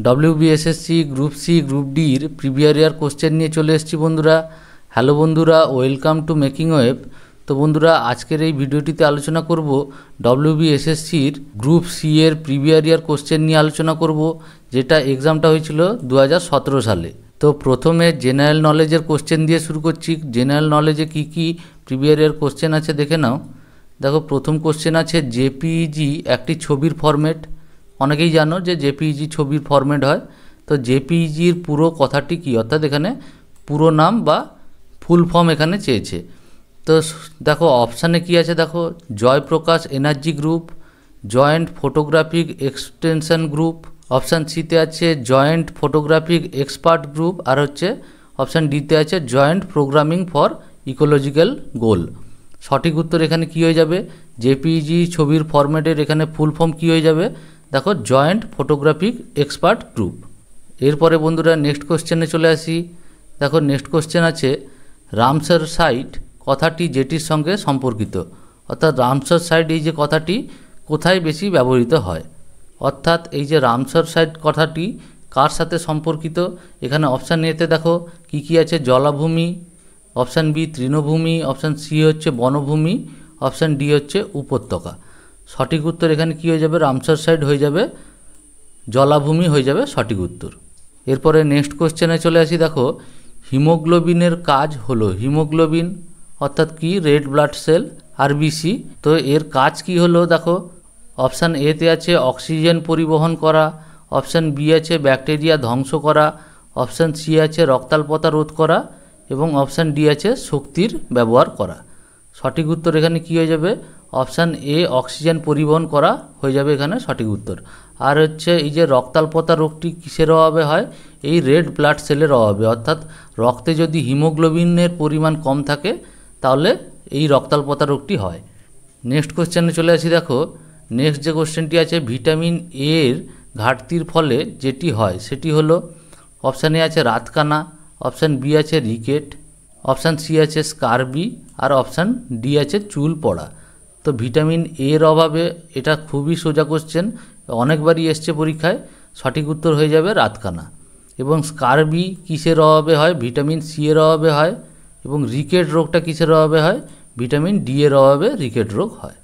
WBSSC group C group ডির previous year question নিয়ে চলে এসেছি বন্ধুরা। হ্যালো বন্ধুরা, ওয়েলকাম টু মেকিং ওয়েব। তো বন্ধুরা, আজকের এই ভিডিওটিতে আলোচনা করব ডব্লিউবিএসএসসির গ্রুপ সি এর প্রিভিয়াস ইয়ার কোশ্চেন নিয়ে আলোচনা করব, যেটা এক্সামটা হয়েছিল 2017 সালে। তো প্রথমে জেনারেল নলেজের কোশ্চেন দিয়ে শুরু করছি। জেনারেল নলেজে কি কি প্রিভিয়াস ইয়ার কোশ্চেন আছে দেখে নাও। দেখো, প্রথম কোশ্চেন আছে জেপিইজি একটি ছবির ফরম্যাট। অনেকেই জানো যে জেপিইজি ছবির ফরম্যাট হয়। তো জেপিইজির পুরো কথাটি কি, অর্থাৎ এখানে পুরো নাম বা ফুল ফর্ম এখানে চেয়েছে। তো দেখো অপশানে কি আছে, দেখো Jayaprakash energy group, joint photographic extension group. Option সিতে আছে জয়েন্ট ফটোগ্রাফিক এক্সপার্ট গ্রুপ, আর হচ্ছে অপশান ডিতে আছে joint programming for ecological goal. সঠিক উত্তর এখানে কি হয়ে যাবে, জেপিইজি ছবির ফরম্যাটের এখানে ফুল ফর্ম কি হয়ে যাবে, দেখো জয়েন্ট ফটোগ্রাফিক এক্সপার্ট গ্রুপ। এরপরে বন্ধুরা নেক্সট কোশ্চেনে চলে আসি। দেখো নেক্সট কোশ্চেন আছে রামসার সাইট কথাটি যেটির সঙ্গে সম্পর্কিত। অর্থাৎ রামসার সাইট এই যে কথাটি কোথায় বেশি ব্যবহৃত হয়, অর্থাৎ এই যে রামসার সাইট কথাটি কার সাথে সম্পর্কিত। এখানে অপশান এতে দেখো কি কি আছে, জলাভূমি, অপশান বি তৃণভূমি, অপশান সি হচ্ছে বনভূমি, অপশান ডি হচ্ছে উপত্যকা। সঠিক উত্তর এখানে কি হয়ে যাবে, রামসার সাইট হয়ে যাবে, জলাভূমি হয়ে যাবে সঠিক উত্তর। এরপরে নেক্সট কোশ্চেনে চলে আসি। দেখো হিমোগ্লোবিনের কাজ হলো, হিমোগ্লোবিন অর্থাৎ কি, রেড ব্লাড সেল আরবিসি। তো এর কাজ কি হলো, দেখো অপশান এতে আছে অক্সিজেন পরিবহন করা, অপশান বি আছে ব্যাকটেরিয়া ধ্বংস করা, অপশান সি আছে রক্তাল্পতা রোধ করা, এবং অপশান ডি আছে শক্তির ব্যবহার করা। সঠিক উত্তর এখানে কি হয়ে যাবে, অপশান এ অক্সিজেন পরিবহন করা হয়ে যাবে এখানে সঠিক উত্তর। আর হচ্ছে এই যে রক্তাল্পতা রোগটি কিসের অভাবে হয়, এই রেড ব্লাড সেলের অভাবে। অর্থাৎ রক্তে যদি হিমোগ্লোবিনের পরিমাণ কম থাকে তাহলে এই রক্তাল্পতা রোগটি হয়। নেক্সট কোশ্চেনে চলে আসি। দেখো নেক্সট যে কোশ্চেনটি আছে ভিটামিন এর ঘাটতির ফলে যেটি হয় সেটি হলো, অপশান এ আছে রাতকানা, অপশান বি আছে রিকেট, অপশান সি আছে স্কারবি, আর অপশান ডি আছে চুল পড়া। তো ভিটামিন এর অভাবে, এটা খুবই সোজা কোশ্চেন, অনেকবারই এসছে পরীক্ষায়। সঠিক উত্তর হয়ে যাবে রাতকানা। এবং স্কারবি কিসের অভাবে হয়, ভিটামিন সি এর অভাবে হয়। এবং রিকেট রোগটা কিসের অভাবে হয়, ভিটামিন ডি এর অভাবে রিকেট রোগ হয়।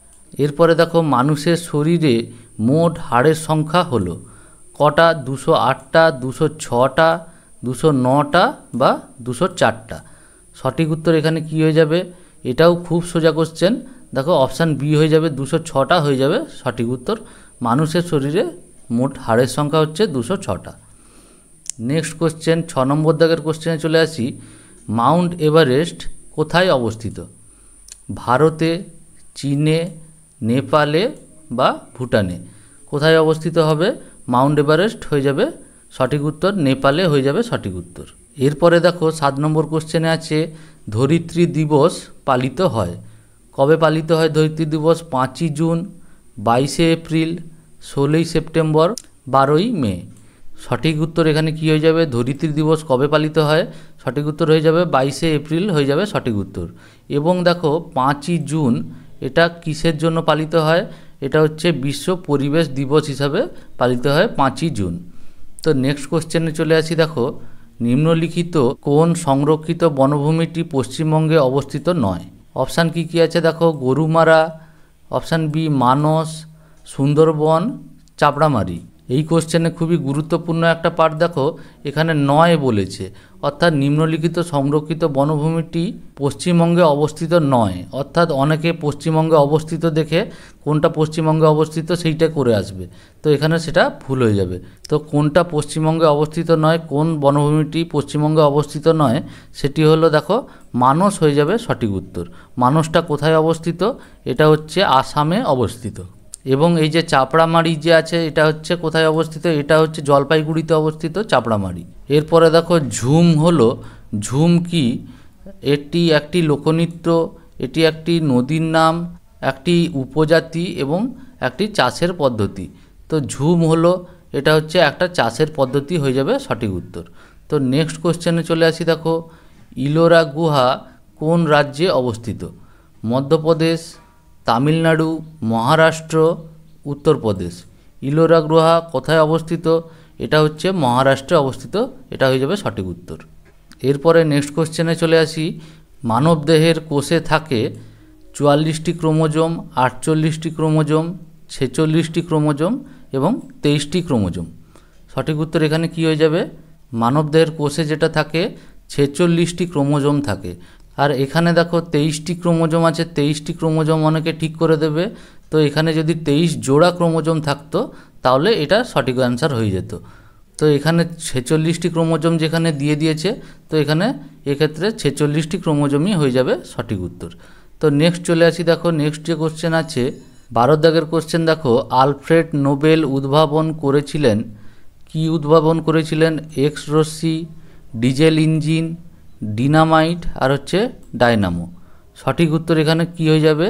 এরপরে দেখো মানুষের শরীরে মোট হাড়ের সংখ্যা হলো কটা, 208টা, 206টা, 209টা বা 204টা। সঠিক উত্তর এখানে কি হয়ে যাবে, এটাও খুব সোজা কোশ্চেন। দেখো অপশান বি হয়ে যাবে, 206টা হয়ে যাবে সঠিক উত্তর। মানুষের শরীরে মোট হাড়ের সংখ্যা হচ্ছে 206টা। নেক্সট কোশ্চেন 6 নম্বর দাগের কোশ্চেনে চলে আসি। মাউন্ট এভারেস্ট কোথায় অবস্থিত, ভারতে, চীনে, নেপালে বা ভুটানে। কোথায় অবস্থিত হবে, মাউন্ট এভারেস্ট হয়ে যাবে সঠিক উত্তর, নেপালে হয়ে যাবে সঠিক উত্তর। এরপরে দেখো 7 নম্বর কোশ্চেনে আছে ধরিত্রী দিবস পালিত হয়, কবে পালিত হয় ধরিত্রী দিবস, 5ই জুন, 22শে এপ্রিল, 16ই সেপ্টেম্বর, 12ই মে। সঠিক উত্তর এখানে কি হয়ে যাবে, ধরিত্রী দিবস কবে পালিত হয়, সঠিক উত্তর হয়ে যাবে 22শে এপ্রিল হয়ে যাবে সঠিক উত্তর। এবং দেখো 5ই জুন এটা কিসের জন্য পালিত হয়, এটা হচ্ছে বিশ্ব পরিবেশ দিবস হিসাবে পালিত হয় 5ই জুন। তো নেক্সট কোশ্চেনে চলে আসি। দেখো নিম্নলিখিত কোন সংরক্ষিত বনভূমিটি পশ্চিমবঙ্গে অবস্থিত নয়। অপশান কি কি আছে, দেখো গরুমারা, অপশান বি মানস, সুন্দরবন, চাপড়ামারি। এই কোশ্চেনে খুবই গুরুত্বপূর্ণ একটা পার্ট, দেখো এখানে নয় বলেছে, অর্থাৎ নিম্নলিখিত সংরক্ষিত বনভূমিটি পশ্চিমবঙ্গে অবস্থিত নয়। অর্থাৎ অনেকে পশ্চিমবঙ্গে অবস্থিত দেখে কোনটা পশ্চিমবঙ্গে অবস্থিত সেইটা করে আসবে, তো এখানে সেটা ভুল হয়ে যাবে। তো কোনটা পশ্চিমবঙ্গে অবস্থিত নয়, কোন বনভূমিটি পশ্চিমবঙ্গে অবস্থিত নয়, সেটি হলো দেখো মানস হয়ে যাবে সঠিক উত্তর। মানসটা কোথায় অবস্থিত, এটা হচ্ছে আসামে অবস্থিত। এবং এই যে চাপড়ামারি যে আছে এটা হচ্ছে কোথায় অবস্থিত, এটা হচ্ছে জলপাইগুড়িতে অবস্থিত চাপড়ামারি। এরপরে দেখো ঝুম হলো, ঝুম কি, এটি একটি লোকনৃত্য, এটি একটি নদীর নাম, একটি উপজাতি এবং একটি চাষের পদ্ধতি। তো ঝুম হলো, এটা হচ্ছে একটা চাষের পদ্ধতি হয়ে যাবে সঠিক উত্তর। তো নেক্সট কোশ্চেনে চলে আসি। দেখো ইলোরা গুহা কোন রাজ্যে অবস্থিত, মধ্যপ্রদেশ, তামিলনাড়ু, মহারাষ্ট্র, উত্তরপ্রদেশ। ইলোরা গুহা কোথায় অবস্থিত, এটা হচ্ছে মহারাষ্ট্রে অবস্থিত, এটা হয়ে যাবে সঠিক উত্তর। এরপরে নেক্সট কোশ্চেনে চলে আসি। মানবদেহের কোষে থাকে 44টি ক্রোমোজোম, 48টি ক্রোমোজোম, 46টি ক্রোমোজোম এবং 23টি ক্রোমোজোম। সঠিক উত্তর এখানে কি হয়ে যাবে? মানবদেহের কোষে যেটা থাকে 46টি ক্রোমোজোম থাকে। আর এখানে দেখো 23টি ক্রোমোজোম আছে, 23টি ক্রোমোজোম অনেকে ঠিক করে দেবে। তো এখানে যদি 23 জোড়া ক্রোমোজোম থাকতো তাহলে এটা সঠিক অ্যান্সার হয়ে যেত। তো এখানে 46টি ক্রোমোজোম যেখানে দিয়ে দিয়েছে, তো এখানে এক্ষেত্রে 46টি ক্রোমোজোমই হয়ে যাবে সঠিক উত্তর। তো নেক্সট চলে আসি, দেখো নেক্সট যে কোশ্চেন আছে 12 দাগের কোশ্চেন। দেখো আলফ্রেড নোবেল উদ্ভাবন করেছিলেন, কি উদ্ভাবন করেছিলেন? এক্স রশ্মি, ডিজেল ইঞ্জিন, ডিনামাইট আর হচ্ছে ডায়নামো। সঠিক উত্তর এখানে কি হয়ে যাবে?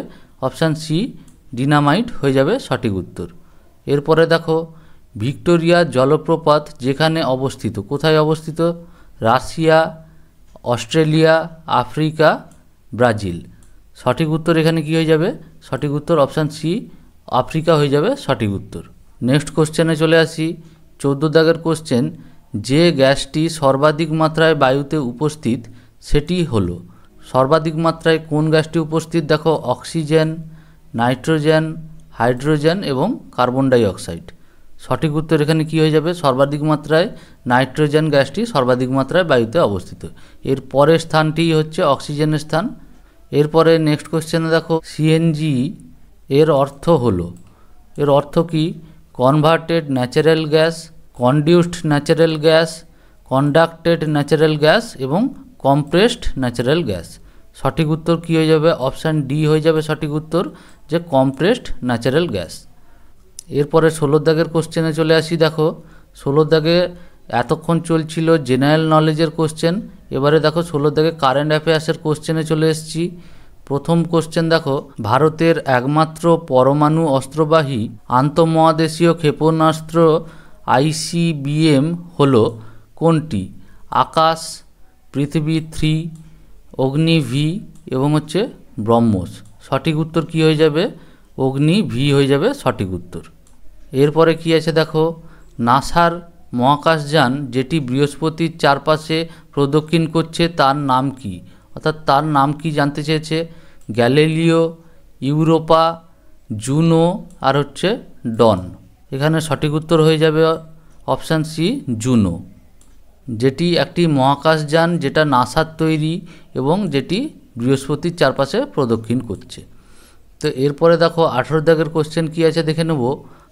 অপশান সি, ডিনামাইট হয়ে যাবে সঠিক উত্তর। এরপরে দেখো ভিক্টোরিয়া জলপ্রপাত যেখানে অবস্থিত, কোথায় অবস্থিত? Russia, Australia, Africa, Brazil. সঠিক উত্তর এখানে কি হয়ে যাবে? সঠিক উত্তর অপশান সি, আফ্রিকা হয়ে যাবে সঠিক উত্তর। নেক্সট কোশ্চেনে চলে আসি। 14 দাগের কোশ্চেন, যে গ্যাসটি সর্বাধিক মাত্রায় বায়ুতে উপস্থিত সেটি হলো। সর্বাধিক মাত্রায় কোন গ্যাসটি উপস্থিত? দেখো অক্সিজেন, নাইট্রোজেন, হাইড্রোজেন এবং কার্বন ডাই অক্সাইড। সঠিক উত্তর এখানে কি হয়ে যাবে? সর্বাধিক মাত্রায় নাইট্রোজেন গ্যাসটি সর্বাধিক মাত্রায় বায়ুতে অবস্থিত। এর পরের স্থানটি হচ্ছে অক্সিজেনের স্থান। এরপরে নেক্সট কোশ্চেনে দেখো সিএনজি এর অর্থ হলো, এর অর্থ কি? Converted natural gas, conduced natural gas, conducted natural gas এবং কম্প্রেসড ন্যাচারাল গ্যাস। সঠিক উত্তর কি হয়ে যাবে? অপশান ডি হয়ে যাবে সঠিক উত্তর, যে কম্প্রেসড ন্যাচারাল গ্যাস। এরপরে 16 দাগের কোশ্চেনে চলে আসি। দেখো 16 দাগে এতক্ষণ চলছিল জেনারেল নলেজের কোশ্চেন, এবারে দেখো 16 দাগে কারেন্ট অ্যাফেয়ার্সের কোশ্চেনে চলে এসেছি। প্রথম কোশ্চেন দেখো, ভারতের একমাত্র পরমাণু অস্ত্রবাহী আন্তঃমহাদেশীয় ক্ষেপণাস্ত্র আইসিবিএম হলো কোনটি? আকাশ, পৃথিবী 3, অগ্নি ভি এবং হচ্ছে ব্রহ্মোস। সঠিক উত্তর কি হয়ে যাবে? অগ্নি ভি হয়ে যাবে সঠিক উত্তর। এরপরে কি আছে দেখো, নাসার মহাকাশযান যেটি বৃহস্পতির চারপাশে প্রদক্ষিণ করছে তার নাম কি? অর্থাৎ তার নাম কি জানতে চেয়েছে। গ্যালিলিও, ইউরোপা, জুনো আর হচ্ছে ডন। এখানে সঠিক উত্তর হয়ে যাবে অপশান সি, জুনো, যেটি একটি মহাকাশযান যেটা নাসার তৈরি এবং যেটি বৃহস্পতির চারপাশে প্রদক্ষিণ করছে। তো এরপরে দেখো 18 দাগের কোশ্চেন কি আছে দেখে নেব।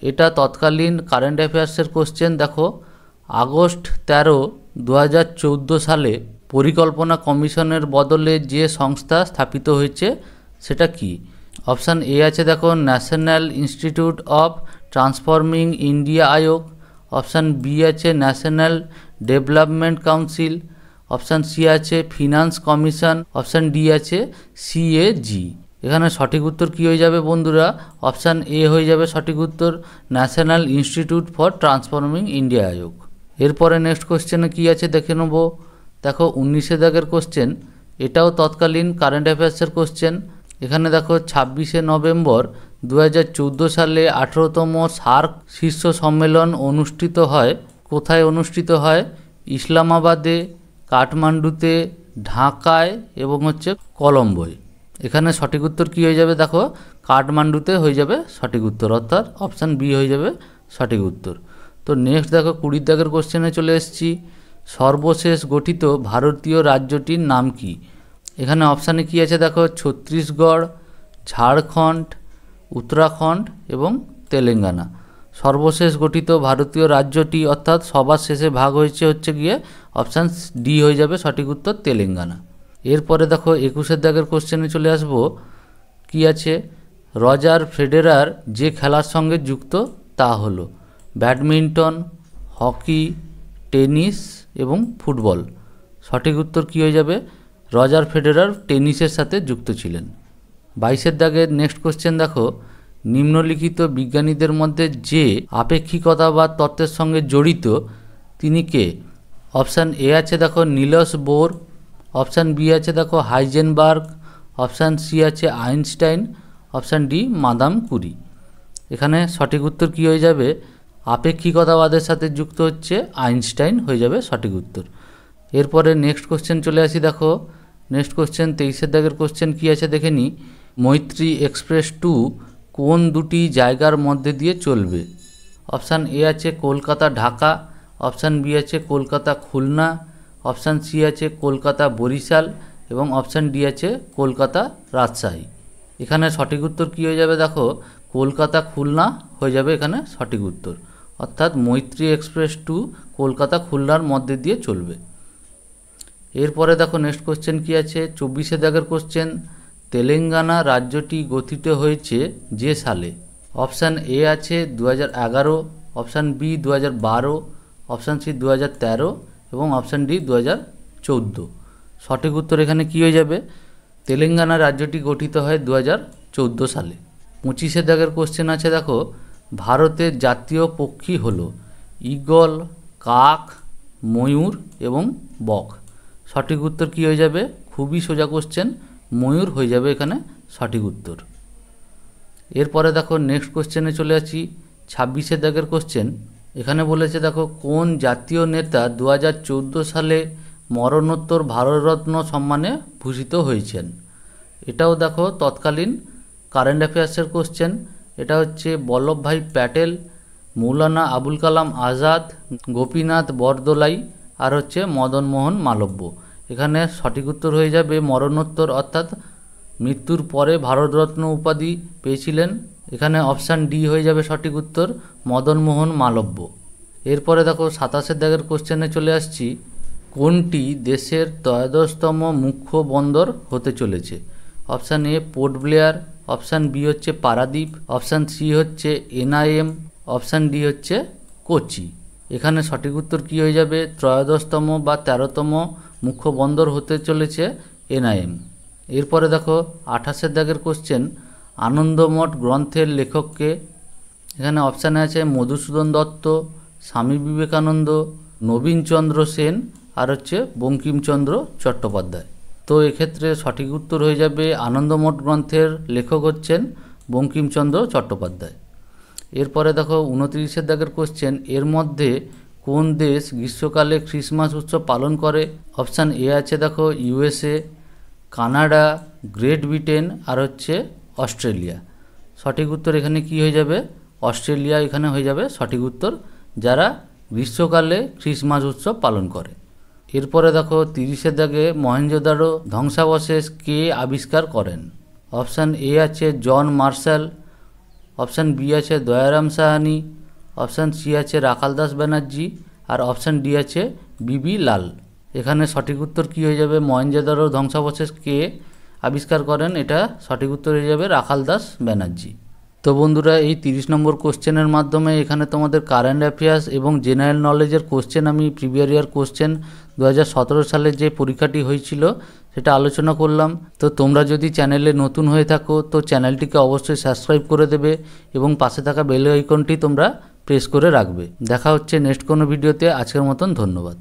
এটা তৎকালীন কারেন্ট অ্যাফেয়ার্সের কোশ্চেন। দেখো আগস্ট 13, 2014 সালে পরিকল্পনা কমিশনের বদলে যে সংস্থা স্থাপিত হয়েছে সেটা কি? অপশান এ আছে দেখো national institute of transforming India Aayog, option B আছে national development council, option C আছে ফিনান্স কমিশন, অপশান ডি আছে সিএজি। এখানে সঠিক উত্তর কি হয়ে যাবে বন্ধুরা? অপশান এ হয়ে যাবে সঠিক উত্তর, national institute for transforming India Aayog. এরপরে নেক্সট কোশ্চেনে কি আছে দেখে নেব। দেখো 19 দাগের কোশ্চেন, এটাও তৎকালীন কারেন্ট অ্যাফেয়ার্সের কোশ্চেন। এখানে দেখো 26শে নভেম্বর 2014 সালে 18তম সার্ক শীর্ষ সম্মেলন অনুষ্ঠিত হয়। কোথায় অনুষ্ঠিত হয়? ইসলামাবাদে, কাঠমান্ডুতে, ঢাকায় এবং হচ্ছে কলম্বোয়। এখানে সঠিক উত্তর কী হয়ে যাবে? দেখো কাঠমান্ডুতে হয়ে যাবে সঠিক উত্তর, অর্থাৎ অপশান বি হয়ে যাবে সঠিক উত্তর। তো নেক্সট দেখো 20 দাগের কোশ্চেনে চলে এসেছি। সর্বশেষ গঠিত ভারতীয় রাজ্যটির নাম কি? এখানে অপশানে কি আছে দেখো ছত্তিশগড়, ঝাড়খণ্ড, উত্তরাখণ্ড এবং তেলেঙ্গানা। সর্বশেষ গঠিত ভারতীয় রাজ্যটি অর্থাৎ সবার শেষে ভাগ হয়েছে হচ্ছে গিয়ে অপশান ডি হয়ে যাবে সঠিক উত্তর, তেলেঙ্গানা। এরপরে দেখো 21 দাগের কোশ্চেনে চলে আসবো। কি আছে? রজার ফেডেরার যে খেলার সঙ্গে যুক্ত তা হলো ব্যাডমিন্টন, হকি, টেনিস এবং ফুটবল। সঠিক উত্তর কী হয়ে যাবে? রজার ফেডেরার টেনিসের সাথে যুক্ত ছিলেন। 22 দাগের নেক্সট কোশ্চেন দেখো, নিম্নলিখিত বিজ্ঞানীদের মধ্যে যে আপেক্ষিকতাবাদ তত্ত্বের সঙ্গে জড়িত তিনি কে? অপশান এ আছে দেখো নিলস বোর, অপশান বি আছে দেখো হাইজেনবার্গ, অপশান সি আছে Einstein, option D Madame Curie. এখানে সঠিক উত্তর কী হয়ে যাবে? আপেক্ষিকতাবাদের সাথে যুক্ত হচ্ছে আইনস্টাইন হয়ে যাবে সঠিক উত্তর। এরপরে নেক্সট কোশ্চেন চলে আসি। দেখো নেক্সট কোশ্চেন 23 দাগের কোশ্চেন কী আছে দেখে নিই। মৈত্রী এক্সপ্রেস 2 কোন দুটি জায়গার মধ্যে দিয়ে চলবে? অপশান এ আছে কলকাতা ঢাকা, অপশান বি আছে কলকাতা খুলনা, অপশান সি আছে কলকাতা বরিশাল এবং অপশান ডি আছে কলকাতা রাজশাহী। এখানে সঠিক উত্তর কী হয়ে যাবে? দেখো কলকাতা খুলনা হয়ে যাবে এখানে সঠিক উত্তর, অর্থাৎ মৈত্রী এক্সপ্রেস 2 কলকাতা খুলনার মধ্যে দিয়ে চলবে। এরপরে দেখো নেক্সট কোশ্চেন কী আছে 24 দাগের কোশ্চেন। তেলেঙ্গানা রাজ্যটি গঠিত হয়েছে যে সালে? অপশান এ আছে 2011, অপশান বি 2012, অপশান সি 2013 এবং অপশান ডি 2014। সঠিক উত্তর এখানে কী হয়ে যাবে? তেলেঙ্গানা রাজ্যটি গঠিত হয় 2014 সালে। 25 দাগের কোশ্চেন আছে দেখো ভারতের জাতীয় পক্ষী হলো ঈগল, কাক, ময়ূর এবং বক। সঠিক উত্তর কী হয়ে যাবে? খুবই সোজা কোশ্চেন, ময়ূর হয়ে যাবে এখানে সঠিক উত্তর। এরপরে দেখো নেক্সট কোশ্চেনে চলে আসি 26 দাগের কোশ্চেন। এখানে বলেছে দেখো কোন জাতীয় নেতা 2014 সালে মরণোত্তর ভারতরত্ন সম্মানে ভূষিত হয়েছেন? এটাও দেখো তৎকালীন কারেন্ট অ্যাফেয়ার্সের কোশ্চেন। এটা হচ্ছে বল্লভভাই প্যাটেল, মৌলানা আবুল কালাম আজাদ, গোপীনাথ বরদলাই আর হচ্ছে মদন মোহন মালব্য। এখানে সঠিক উত্তর হয়ে যাবে মরণোত্তর, অর্থাৎ মৃত্যুর পরে ভারতরত্ন উপাধি পেয়েছিলেন। এখানে অপশান ডি হয়ে যাবে সঠিক উত্তর, মদন মোহন মালব্য। এরপরে দেখো 27 দাগের কোশ্চেনে চলে আসছি। কোনটি দেশের 13তম মুখ্য বন্দর হতে চলেছে? Option A port Blair, option B হচ্ছে পারাদ্বীপ, অপশান সি হচ্ছে এনআইএম, অপশান ডি হচ্ছে কোচি। এখানে সঠিক উত্তর কী হয়ে যাবে? 13তম বা 13তম মুখ্য বন্দর হতে চলেছে এনআইএম। এরপরে দেখো 28 দাগের কোশ্চেন। আনন্দমঠ গ্রন্থের লেখককে? এখানে অপশানে আছে মধুসূদন দত্ত, স্বামী বিবেকানন্দ, নবীনচন্দ্র সেন আর হচ্ছে বঙ্কিমচন্দ্র চট্টোপাধ্যায়। তো এক্ষেত্রে সঠিক উত্তর হয়ে যাবে আনন্দমঠ গ্রন্থের লেখক হচ্ছেন বঙ্কিমচন্দ্র চট্টোপাধ্যায়। এরপরে দেখো 29 দাগের কোশ্চেন। এর মধ্যে কোন দেশ গ্রীষ্মকালে ক্রিসমাস উৎসব পালন করে? অপশান এ আছে দেখো ইউএসএ, কানাডা, গ্রেট ব্রিটেন আর হচ্ছে অস্ট্রেলিয়া। সঠিক উত্তর এখানে কি হয়ে যাবে? অস্ট্রেলিয়া এখানে হয়ে যাবে সঠিক উত্তর, যারা গ্রীষ্মকালে ক্রিসমাস উৎসব পালন করে। এরপরে দেখো 30 দাগে মহেঞ্জোদারো ধ্বংসাবশেষ কে আবিষ্কার করেন? অপশান এ আছে জন মার্শাল, অপশান বি আছে দয়ারাম সাহানি, অপশান সি আছে রাখালদাস ব্যানার্জি আর অপশান ডি আছে বিবি লাল। এখানে সঠিক উত্তর কী হয়ে যাবে? মহেঞ্জোদারো ধ্বংসাবশেষ কে আবিষ্কার করেন? এটা সঠিক উত্তর হয়ে যাবে রাখালদাস ব্যানার্জি। তো বন্ধুরা এই 30 নম্বর কোশ্চেনের মাধ্যমে এখানে তোমাদের কারেন্ট অ্যাফেয়ার্স এবং জেনারেল নলেজের কোশ্চেন, আমি প্রিভিয়াস ইয়ার কোশ্চেন 2017 সালে যে পরীক্ষাটি হয়েছিল সেটা আলোচনা করলাম। তো তোমরা যদি চ্যানেলে নতুন হয়ে থাকো তো চ্যানেলটিকে অবশ্যই সাবস্ক্রাইব করে দেবে এবং পাশে থাকা বেল আইকনটি তোমরা প্রেস করে রাখবে। দেখা হচ্ছে নেক্সট কোনো ভিডিওতে। আজকের মতন ধন্যবাদ।